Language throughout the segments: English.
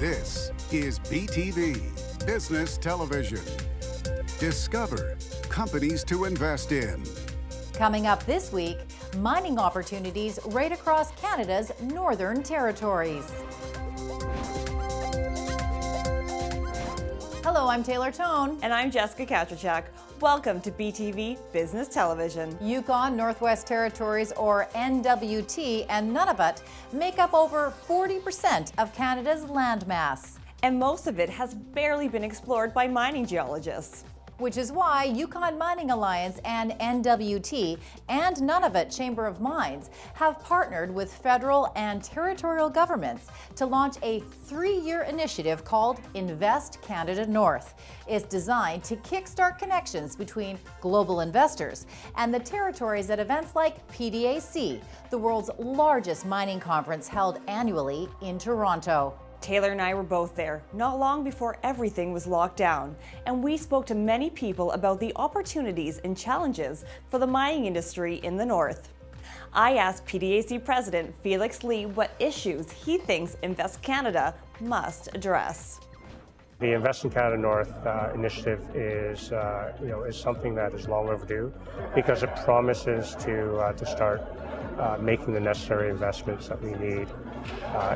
This is BTV, Business Television. Discover companies to invest in. Coming up this week, mining opportunities right across Canada's Northern Territories. Hello, I'm Taylor THOEN. And I'm Jessica KATRICHAK. Welcome to BTV Business Television. Yukon, Northwest Territories, or NWT, and Nunavut make up over 40% of Canada's landmass. And most of it has barely been explored by mining geologists. Which is why Yukon Mining Alliance and NWT and Nunavut Chamber of Mines have partnered with federal and territorial governments to launch a 3-year initiative called Invest Canada North. It's designed to kickstart connections between global investors and the territories at events like PDAC, the world's largest mining conference held annually in Toronto. Taylor and I were both there, not long before everything was locked down, and we spoke to many people about the opportunities and challenges for the mining industry in the North. I asked PDAC President Felix Lee what issues he thinks Invest Canada must address. The Invest in Canada North initiative is something that is long overdue because it promises to start making the necessary investments that we need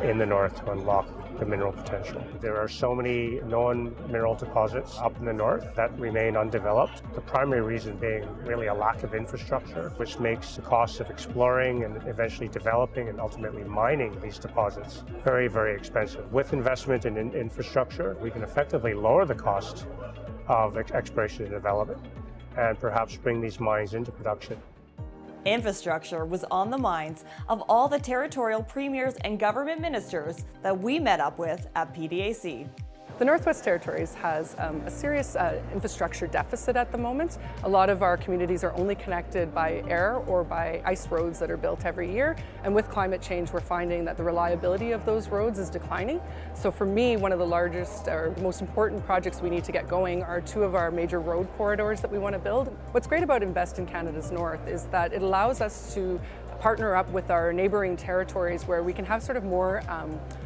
in the North to unlock the mineral potential. There are so many known mineral deposits up in the north that remain undeveloped. The primary reason being really a lack of infrastructure, which makes the cost of exploring and eventually developing and ultimately mining these deposits very, very expensive. With investment in infrastructure, we can effectively lower the cost of exploration and development and perhaps bring these mines into production. Infrastructure was on the minds of all the territorial premiers and government ministers that we met up with at PDAC. The Northwest Territories has a serious infrastructure deficit at the moment. A lot of our communities are only connected by air or by ice roads that are built every year. And with climate change, we're finding that the reliability of those roads is declining. So for me, one of the largest or most important projects we need to get going are 2 of our major road corridors that we want to build. What's great about Invest in Canada's North is that it allows us to partner up with our neighboring territories where we can have sort of more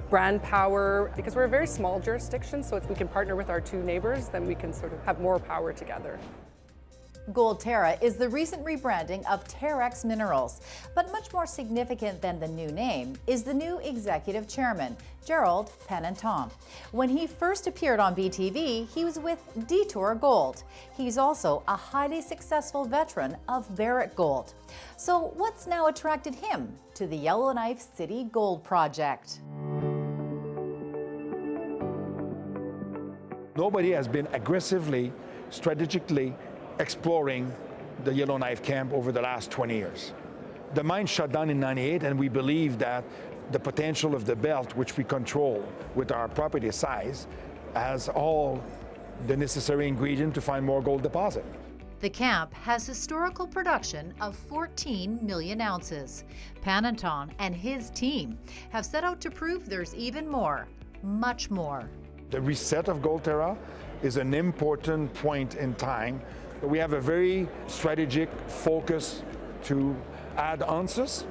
brand power, because we're a very small jurisdiction, so if we can partner with our 2 neighbors, then we can sort of have more power together. Goldterra is the recent rebranding of Terex Minerals, but much more significant than the new name is the new executive chairman, Gerald Penenton. When he first appeared on BTV, he was with Detour Gold. He's also a highly successful veteran of Barrick Gold. So what's now attracted him to the Yellowknife City Gold Project? Nobody has been aggressively, strategically exploring the Yellowknife camp over the last 20 years. The mine shut down in '98, and we believe that the potential of the belt, which we control with our property size, has all the necessary ingredient to find more gold deposit. The camp has historical production of 14 million ounces. Penenton and his team have set out to prove there's even more, much more. The reset of Goldterra is an important point in time. We have a very strategic focus to add ounces.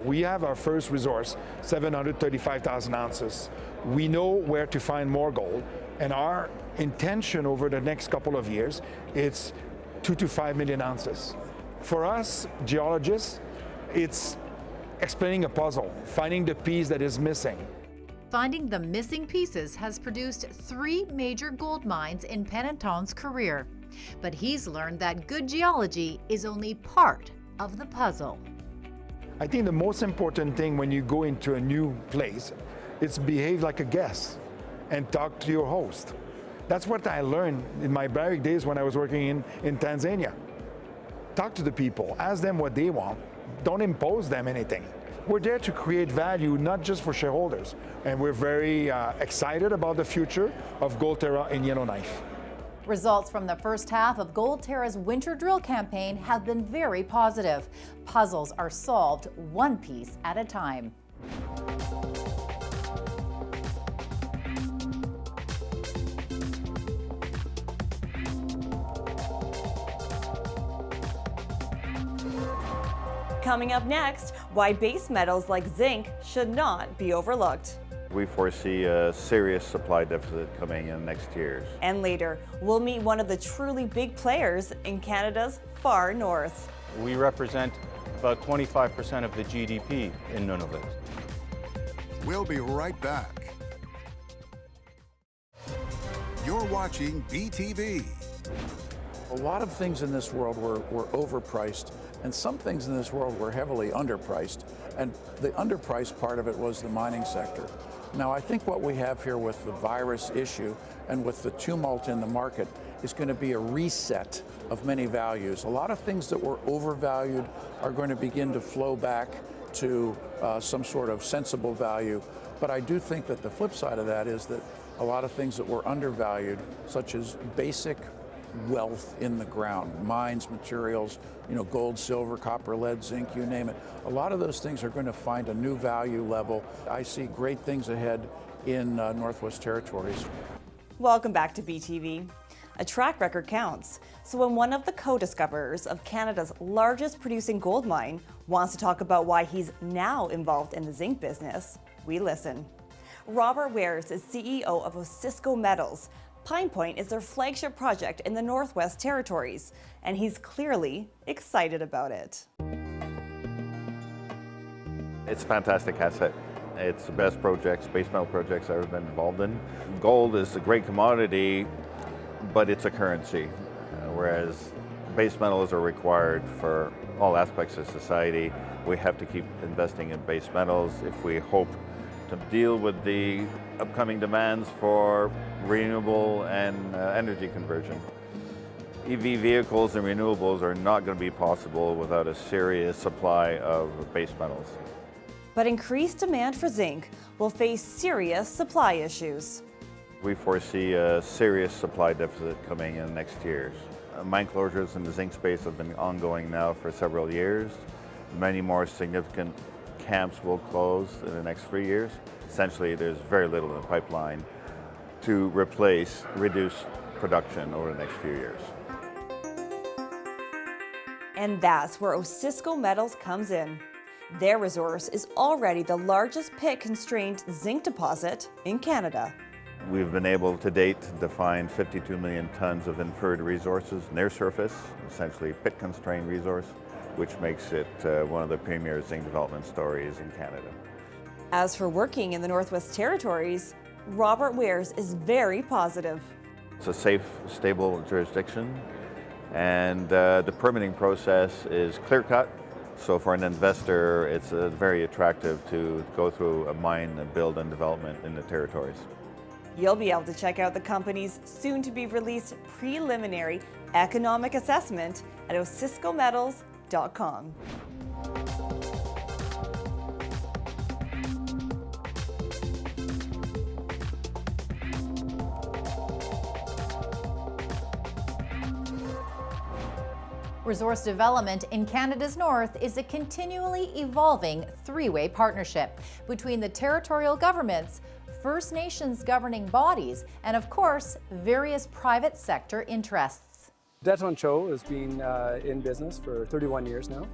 We have our first resource, 735,000 ounces. We know where to find more gold, and our intention over the next couple of years is 2 to 5 million ounces. For us, geologists, it's explaining a puzzle, finding the piece that is missing. Finding the missing pieces has produced 3 major gold mines in Penenton's career. But he's learned that good geology is only part of the puzzle. I think the most important thing when you go into a new place is behave like a guest and talk to your host. That's what I learned in my Barrick days when I was working in Tanzania. Talk to the people, ask them what they want, don't impose them anything. We're there to create value, not just for shareholders. And we're very excited about the future of Goldterra in Yellowknife. Results from the first half of Goldterra's winter drill campaign have been very positive. Puzzles are solved 1 piece at a time. Coming up next, why base metals like zinc should not be overlooked. We foresee a serious supply deficit coming in next year. And later, we'll meet one of the truly big players in Canada's far north. We represent about 25% of the GDP in Nunavut. We'll be right back. You're watching BTV. A lot of things in this world were overpriced, and some things in this world were heavily underpriced. And the underpriced part of it was the mining sector. Now, I think what we have here with the virus issue and with the tumult in the market is going to be a reset of many values. A lot of things that were overvalued are going to begin to flow back to some sort of sensible value. But I do think that the flip side of that is that a lot of things that were undervalued, such as basic wealth in the ground, mines, materials, gold, silver, copper, lead, zinc, you name it. A lot of those things are going to find a new value level. I see great things ahead in Northwest Territories. Welcome back to BTV. A track record counts. So when one of the co-discoverers of Canada's largest producing gold mine wants to talk about why he's now involved in the zinc business, we listen. Robert Wares is CEO of Osisko Metals. Pine Point is their flagship project in the Northwest Territories, and he's clearly excited about it. It's a fantastic asset. It's the best projects, base metal projects I've ever been involved in. Gold is a great commodity, but it's a currency, whereas base metals are required for all aspects of society. We have to keep investing in base metals if we hope to deal with the upcoming demands for renewable and energy conversion. EV vehicles and renewables are not going to be possible without a serious supply of base metals. But increased demand for zinc will face serious supply issues. We foresee a serious supply deficit coming in next year. Mine closures in the zinc space have been ongoing now for several years. Many more significant camps will close in the next 3 years. Essentially, there's very little in the pipeline to reduce production over the next few years. And that's where Osisko Metals comes in. Their resource is already the largest pit-constrained zinc deposit in Canada. We've been able to date to define 52 million tons of inferred resources near surface, essentially pit-constrained resource, which makes it one of the premier zinc development stories in Canada. As for working in the Northwest Territories, Robert Wares is very positive. It's a safe, stable jurisdiction, and the permitting process is clear-cut. So for an investor, it's very attractive to go through a mine and build and development in the territories. You'll be able to check out the company's soon-to-be-released preliminary economic assessment at osiskometals.com. Resource development in Canada's North is a continually evolving three-way partnership between the territorial governments, First Nations governing bodies, and of course, various private sector interests. THOEN has been in business for 31 years now.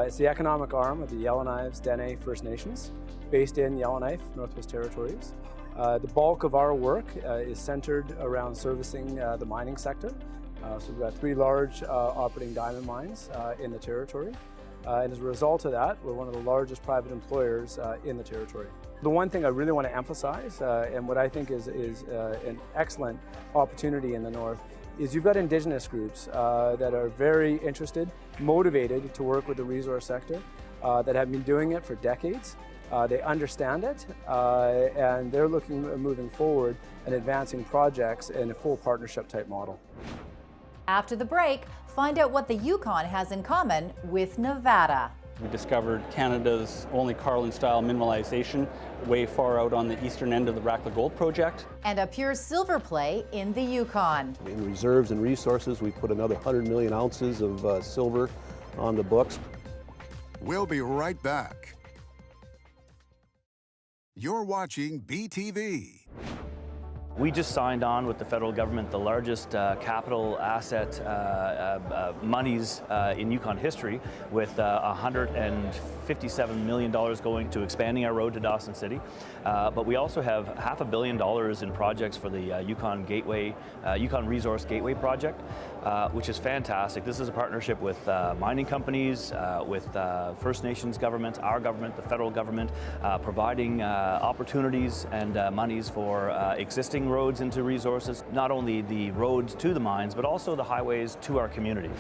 It's the economic arm of the Yellowknives Dene First Nations, based in Yellowknife, Northwest Territories. The bulk of our work is centered around servicing the mining sector. So we've got 3 large operating diamond mines in the territory. And as a result of that, we're one of the largest private employers in the territory. The one thing I really want to emphasize, and what I think is an excellent opportunity in the North, is you've got Indigenous groups that are very interested, motivated to work with the resource sector, that have been doing it for decades. They understand it, and they're moving forward and advancing projects in a full partnership type model. After the break, find out what the Yukon has in common with Nevada. We discovered Canada's only Carlin-style mineralization way far out on the eastern end of the Rackla Gold Project. And a pure silver play in the Yukon. In reserves and resources, we put another 100 million ounces of silver on the books. We'll be right back. You're watching BTV. We just signed on with the federal government the largest capital asset monies in Yukon history, with $157 million going to expanding our road to Dawson City. But we also have $500 million in projects for the Yukon Resource Gateway project, which is fantastic. This is a partnership with mining companies, with First Nations governments, our government, the federal government, providing opportunities and monies for existing roads into resources, not only the roads to the mines, but also the highways to our communities.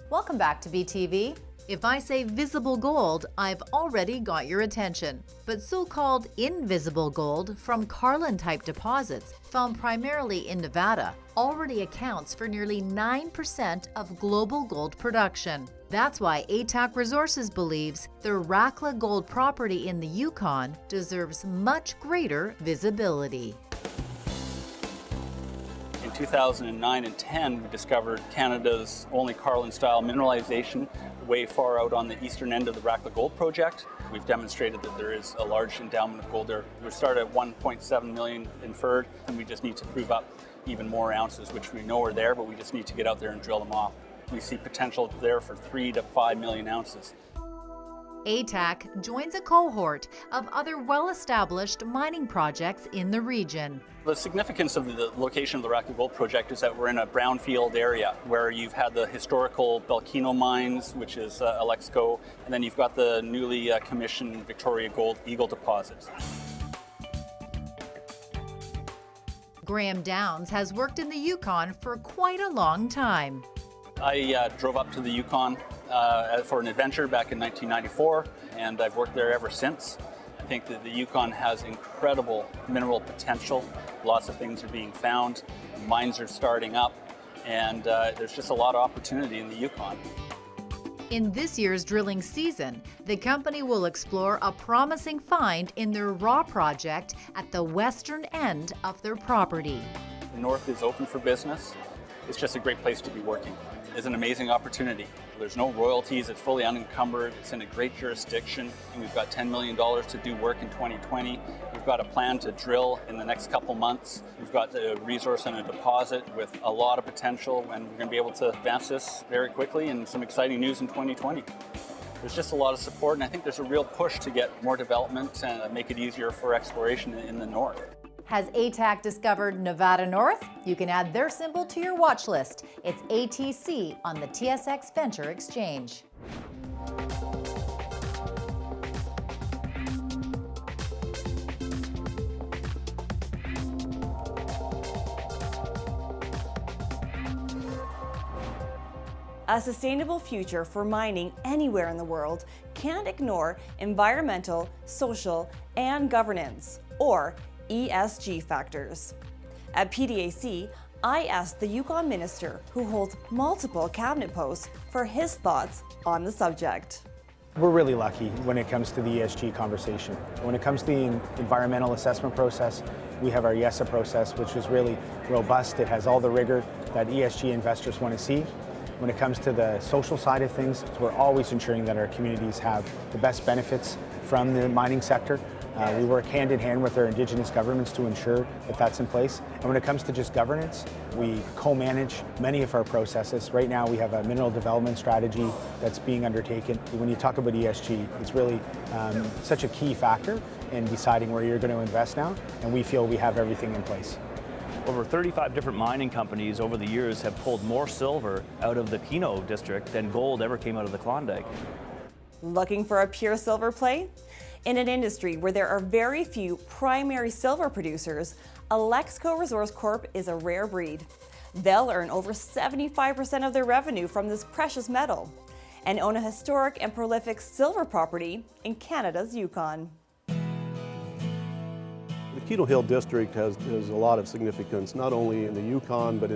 Welcome back to BTV. If I say visible gold, I've already got your attention. But so-called invisible gold from Carlin-type deposits, found primarily in Nevada, already accounts for nearly 9% of global gold production. That's why ATAC Resources believes the Rakla gold property in the Yukon deserves much greater visibility. In 2009 and 10, we discovered Canada's only Carlin-style mineralization way far out on the eastern end of the Rakla Gold Project. We've demonstrated that there is a large endowment of gold there. We started at 1.7 million inferred, and we just need to prove up even more ounces, which we know are there, but we just need to get out there and drill them off. We see potential there for 3 to 5 million ounces. ATAC joins a cohort of other well-established mining projects in the region. The significance of the location of the Rakla Gold Project is that we're in a brownfield area where you've had the historical Belkino mines, which is Alexco, and then you've got the newly commissioned Victoria Gold Eagle deposits. Graham Downs has worked in the Yukon for quite a long time. I drove up to the Yukon for an adventure back in 1994, and I've worked there ever since. I think that the Yukon has incredible mineral potential. Lots of things are being found, mines are starting up, and there's just a lot of opportunity in the Yukon. In this year's drilling season, the company will explore a promising find in their Raw project at the western end of their property. The north is open for business. It's just a great place to be working. It's an amazing opportunity. There's no royalties, it's fully unencumbered, it's in a great jurisdiction, and we've got $10 million to do work in 2020. We've got a plan to drill in the next couple months. We've got a resource and a deposit with a lot of potential, and we're going to be able to advance this very quickly, and some exciting news in 2020. There's just a lot of support, and I think there's a real push to get more development and make it easier for exploration in the north. Has ATAC discovered Nevada North? You can add their symbol to your watch list. It's ATC on the TSX Venture Exchange. A sustainable future for mining anywhere in the world can't ignore environmental, social, and governance, or ESG factors. At PDAC, I asked the Yukon minister, who holds multiple cabinet posts, for his thoughts on the subject. We're really lucky when it comes to the ESG conversation. When it comes to the environmental assessment process, we have our YESA process, which is really robust. It has all the rigor that ESG investors want to see. When it comes to the social side of things, we're always ensuring that our communities have the best benefits from the mining sector. We work hand in hand with our Indigenous governments to ensure that that's in place. And when it comes to just governance, we co-manage many of our processes. Right now we have a mineral development strategy that's being undertaken. When you talk about ESG, it's really such a key factor in deciding where you're going to invest now, and we feel we have everything in place. Over 35 different mining companies over the years have pulled more silver out of the Keno district than gold ever came out of the Klondike. Looking for a pure silver play? In an industry where there are very few primary silver producers, Alexco Resource Corp is a rare breed. They'll earn over 75% of their revenue from this precious metal and own a historic and prolific silver property in Canada's Yukon. The Keno Hill District has a lot of significance, not only in the Yukon, but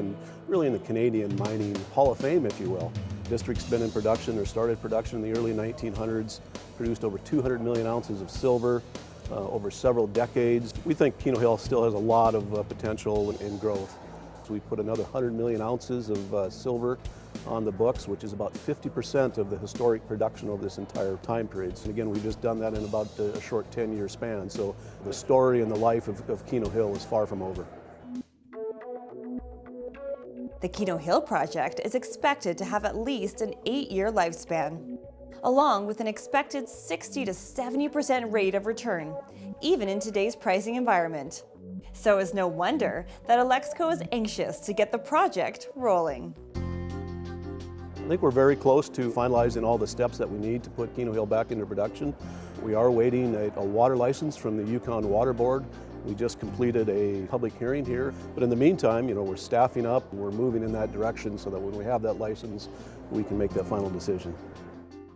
really in the Canadian mining Hall of Fame, if you will. The district's been in production, or started production in the early 1900s, produced over 200 million ounces of silver over several decades. We think Keno Hill still has a lot of potential in growth. So we put another 100 million ounces of silver on the books, which is about 50% of the historic production over this entire time period. So again, we've just done that in about a short 10-year span. So the story and the life of Keno Hill is far from over. The Keno Hill project is expected to have at least an 8-year lifespan, along with an expected 60 to 70% rate of return, even in today's pricing environment. So it's no wonder that Alexco is anxious to get the project rolling. I think we're very close to finalizing all the steps that we need to put Keno Hill back into production. We are waiting a water license from the Yukon Water Board. We just completed a public hearing here, but in the meantime, we're staffing up and we're moving in that direction so that when we have that license, we can make that final decision.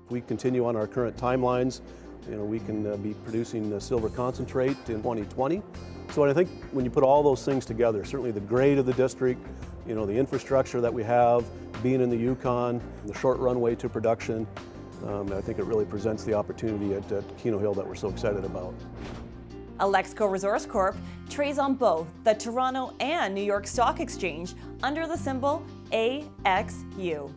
If we continue on our current timelines, we can be producing the silver concentrate in 2020. So I think when you put all those things together, certainly the grade of the district, the infrastructure that we have, being in the Yukon, the short runway to production, I think it really presents the opportunity at Keno Hill that we're so excited about. Alexco Resource Corp trades on both the Toronto and New York Stock Exchange under the symbol AXU.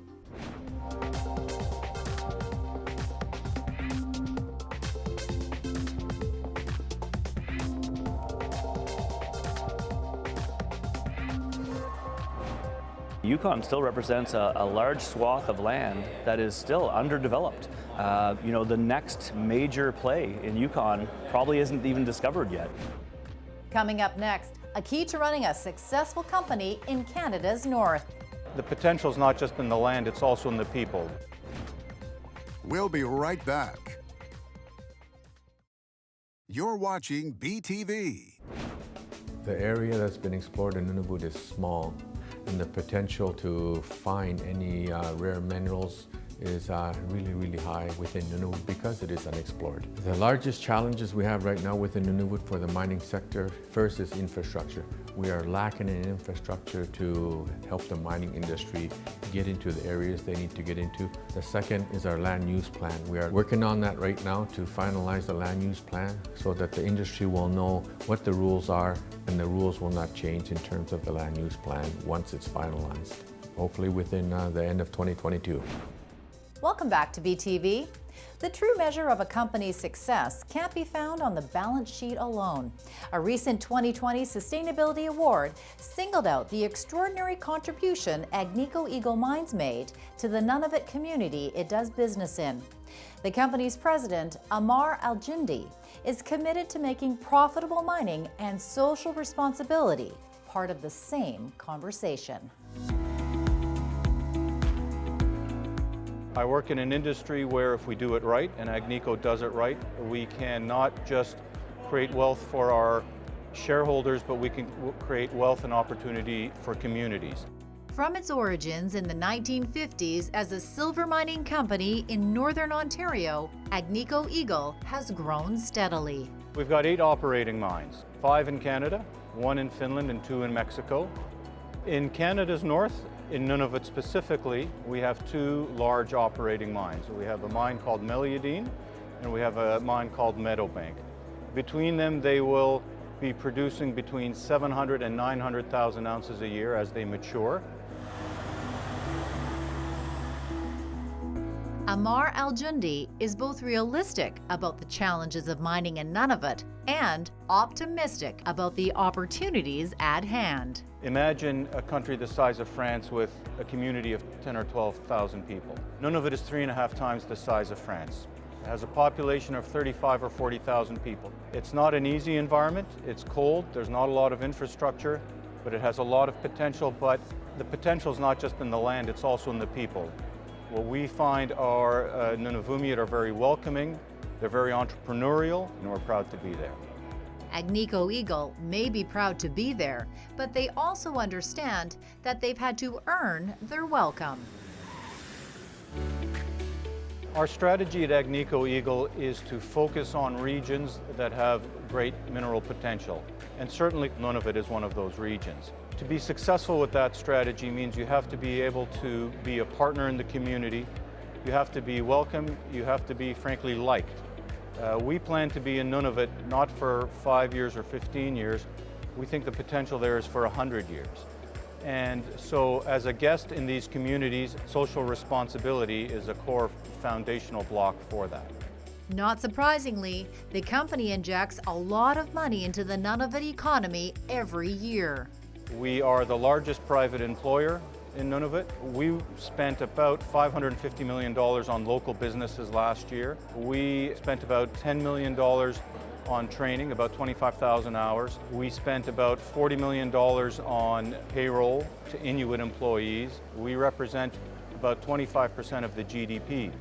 Yukon still represents a large swath of land that is still underdeveloped. The next major play in Yukon probably isn't even discovered yet. Coming up next, a key to running a successful company in Canada's north. The potential is not just in the land, it's also in the people. We'll be right back. You're watching BTV. The area that's been explored in Nunavut is small, and the potential to find any rare minerals is really, really high within Nunavut because it is unexplored. The largest challenges we have right now within Nunavut for the mining sector, first is infrastructure. We are lacking in infrastructure to help the mining industry get into the areas they need to get into. The second is our land use plan. We are working on that right now to finalize the land use plan so that the industry will know what the rules are and the rules will not change in terms of the land use plan once it's finalized, hopefully within the end of 2022. Welcome back to BTV. The true measure of a company's success can't be found on the balance sheet alone. A recent 2020 Sustainability Award singled out the extraordinary contribution Agnico Eagle Mines made to the Nunavut community it does business in. The company's president, Ammar Al-Jindi, is committed to making profitable mining and social responsibility part of the same conversation. I work in an industry where if we do it right, and Agnico does it right, we can not just create wealth for our shareholders, but we can create wealth and opportunity for communities. From its origins in the 1950s as a silver mining company in Northern Ontario, Agnico Eagle has grown steadily. We've got 8 operating mines, 5 in Canada, 1 in Finland, and 2 in Mexico. In Canada's north, in Nunavut specifically, we have 2 large operating mines. We have a mine called Meliadine and we have a mine called Meadowbank. Between them, they will be producing between 700 and 900,000 ounces a year as they mature. Ammar Al-Jindi is both realistic about the challenges of mining in Nunavut and optimistic about the opportunities at hand. Imagine a country the size of France with a community of 10 or 12,000 people. Nunavut is 3.5 times the size of France. It has a population of 35 or 40,000 people. It's not an easy environment. It's cold. There's not a lot of infrastructure, but it has a lot of potential. But the potential is not just in the land, it's also in the people. What we find are Nunavummiut are very welcoming, they're very entrepreneurial, and we're proud to be there. Agnico Eagle may be proud to be there, but they also understand that they've had to earn their welcome. Our strategy at Agnico Eagle is to focus on regions that have great mineral potential, and certainly Nunavut is one of those regions. To be successful with that strategy means you have to be able to be a partner in the community, you have to be welcome, you have to be frankly liked. We plan to be in Nunavut not for 5 years or 15 years. We think the potential there is for 100 years. And so as a guest in these communities, social responsibility is a core foundational block for that. Not surprisingly, the company injects a lot of money into the Nunavut economy every year. We are the largest private employer in Nunavut. We spent about $550 million on local businesses last year. We spent about $10 million on training, about 25,000 hours. We spent about $40 million on payroll to Inuit employees. We represent about 25% of the GDP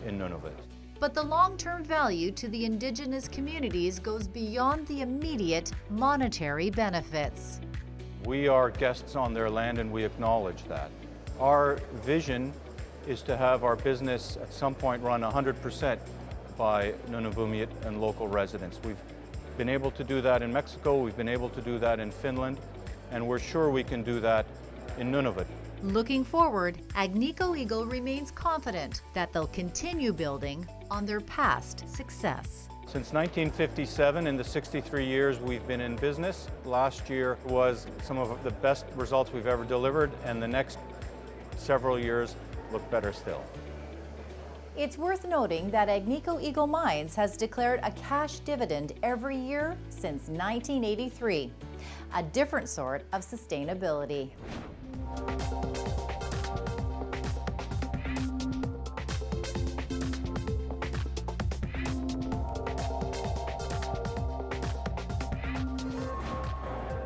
in Nunavut. But the long-term value to the Indigenous communities goes beyond the immediate monetary benefits. We are guests on their land and we acknowledge that. Our vision is to have our business at some point run 100% by Nunavummiut and local residents. We've been able to do that in Mexico, we've been able to do that in Finland, and we're sure we can do that in Nunavut. Looking forward, Agnico Eagle remains confident that they'll continue building on their past success. Since 1957, in the 63 years we've been in business, last year was some of the best results we've ever delivered, and the next several years look better still. It's worth noting that Agnico Eagle Mines has declared a cash dividend every year since 1983, a different sort of sustainability.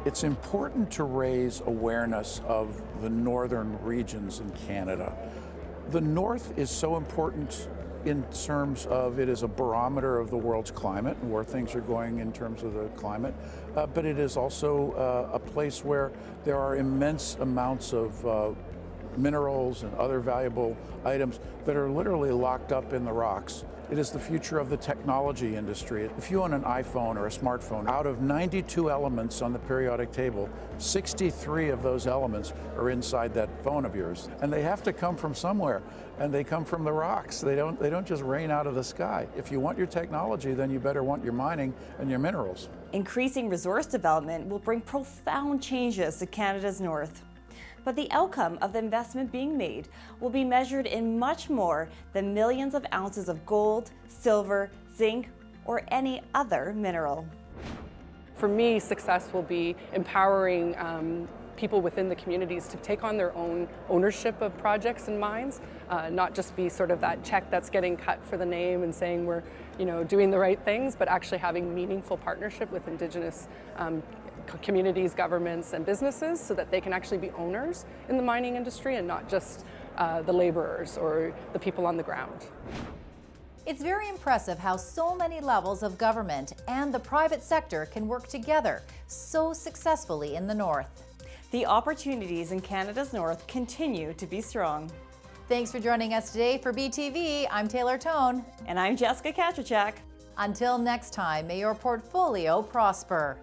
It's important to raise awareness of the northern regions in Canada. The North is so important in terms of it is a barometer of the world's climate and where things are going in terms of the climate, but it is also a place where there are immense amounts of minerals and other valuable items that are literally locked up in the rocks. It is the future of the technology industry. If you own an iPhone or a smartphone, out of 92 elements on the periodic table, 63 of those elements are inside that phone of yours. And they have to come from somewhere, and they come from the rocks. They don't just rain out of the sky. If you want your technology, then you better want your mining and your minerals. Increasing resource development will bring profound changes to Canada's north. But the outcome of the investment being made will be measured in much more than millions of ounces of gold, silver, zinc, or any other mineral. For me, success will be empowering people within the communities to take on their own ownership of projects and mines, not just be sort of that check that's getting cut for the name and saying we're doing the right things, but actually having meaningful partnership with Indigenous communities, governments, and businesses so that they can actually be owners in the mining industry and not just the laborers or the people on the ground. It's very impressive how so many levels of government and the private sector can work together so successfully in the North. The opportunities in Canada's North continue to be strong. Thanks for joining us today for BTV. I'm Taylor THOEN. And I'm Jessica KATRICHAK. Until next time, may your portfolio prosper.